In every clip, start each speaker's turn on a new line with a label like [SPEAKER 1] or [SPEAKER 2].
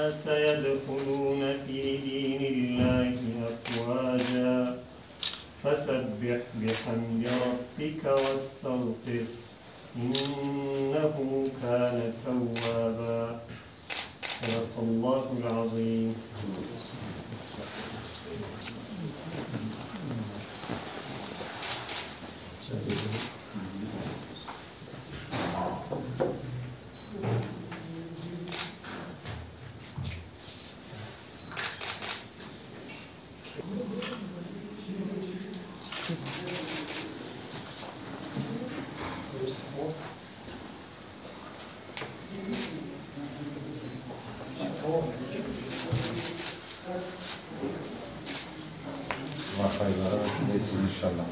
[SPEAKER 1] الناس يدخلون في دين الله أفواجا فسبح بحمد ربك واستغفر إنه كان توابا. صدق الله العظيم.
[SPEAKER 2] Allah hayırlara vesile etsin inşallah.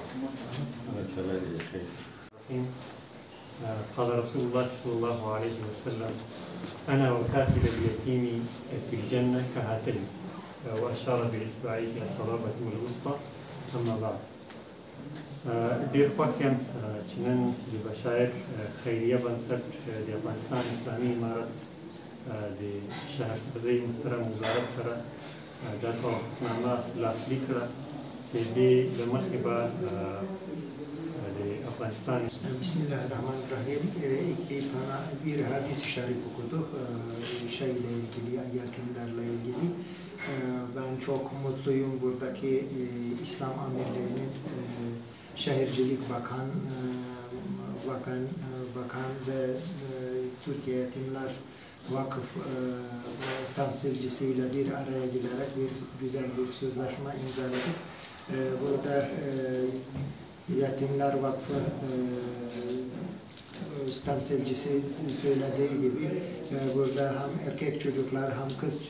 [SPEAKER 1] قال رسول الله صلى الله عليه وسلم أنا وكافل اليتيم في الجنة كهاتين وأشار بإصبعيه إلى الصلابة والوسطى. أما بعد دير خوخيم چنن دي بشاير خيرية بنسر دي أفغانستان إسلامي إمارات دي شهر سبزي محترم وزارت سرا داتو نامه لاسلي کرا دي لمخبا Afganistan.
[SPEAKER 3] Bismillahirrahmanirrahim. İki tane bir hadis şerif okuduk. Şeyle ilgili, yetimlerle ilgili. Ben çok mutluyum buradaki İslam amirlerinin Şehircilik Bakan ve Türkiye Yetimler Vakıf temsilcisiyle bir araya gelerek bir güzel bir sözleşme imzaladık. Burada Yetimler Vakfı temsilcisi söylediği gibi burada hem erkek çocuklar hem kız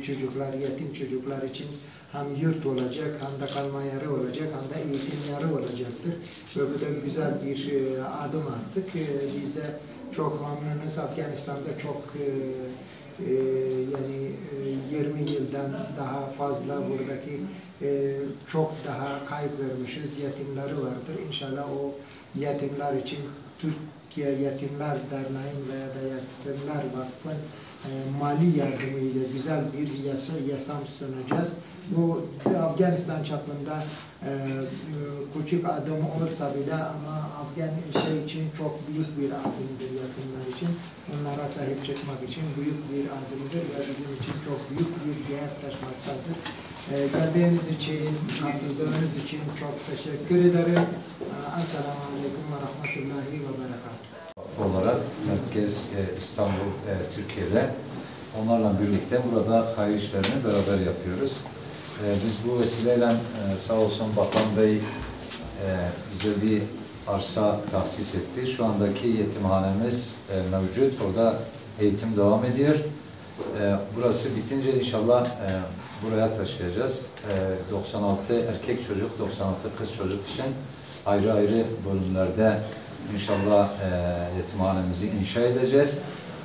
[SPEAKER 3] çocuklar, yetim çocuklar için hem yurt olacak, hem de kalma yeri olacak, hem de eğitim yeri olacaktır. Ve bu da güzel bir adım attık. Biz de çok memnunuz. Afganistan'da çok yani 20 yıldan daha fazla buradaki çok daha kayıp vermişiz. Yetimleri vardır. İnşallah o yetimler için Türkiye Yetimler Derneği veya da Yetimler Vakfı'nın mali yardımıyla güzel bir yasam sunacağız. Bu Afganistan çapında küçük adım olsa bile ama Afgan için çok büyük bir adımdır yetimler için. Onlara sahip çıkmak için büyük bir adımdır ve bizim için çok büyük bir değer taşımaktadır. Geldiğiniz için, katıldığınız için çok teşekkür ederim. Esselamu Aleyküm ve Rahmetullahi ve Berekatuhu.
[SPEAKER 2] Olarak Merkez İstanbul Türkiye'de onlarla birlikte burada hayır işlerini beraber yapıyoruz. Biz bu vesileyle sağ olsun Bakan Bey bize bir arsa tahsis etti. Şu andaki yetimhanemiz mevcut. Orada eğitim devam ediyor. Burası bitince inşallah buraya taşıyacağız. 96 erkek çocuk, 96 kız çocuk için ayrı ayrı bölümlerde İnşallah yetimhanemizi inşa edeceğiz.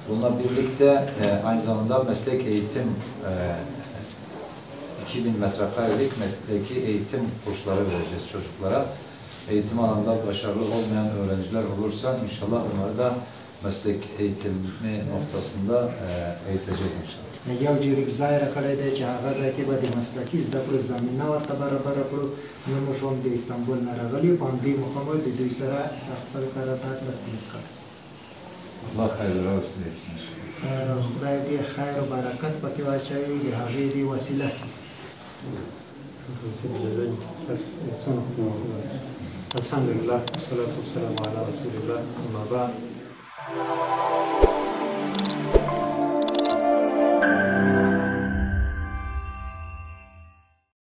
[SPEAKER 2] Bununla birlikte aynı zamanda meslek eğitim 2000 metrekarelik mesleki eğitim kursları vereceğiz çocuklara. Eğitim alanında başarılı olmayan öğrenciler olursa inşallah onları da meslek eğitimi noktasında eğiteceğiz inşallah.
[SPEAKER 3] یوجیری بزایر کلیده که آغازی که باید مسلکی زدپر زمین نوارد برابر پرو نموشون دی استانبول نراغلی باندی مخمول دی دوی سرا اخبار کاراتات نستیم کرد.
[SPEAKER 2] Allah hayırlara vesile etsin.
[SPEAKER 3] خدای دی خیر و برکت پاکی واچوی دی هاوی دی وسیله سی.
[SPEAKER 1] الحمد لله والصلاة والسلام على رسول الله. أما بعد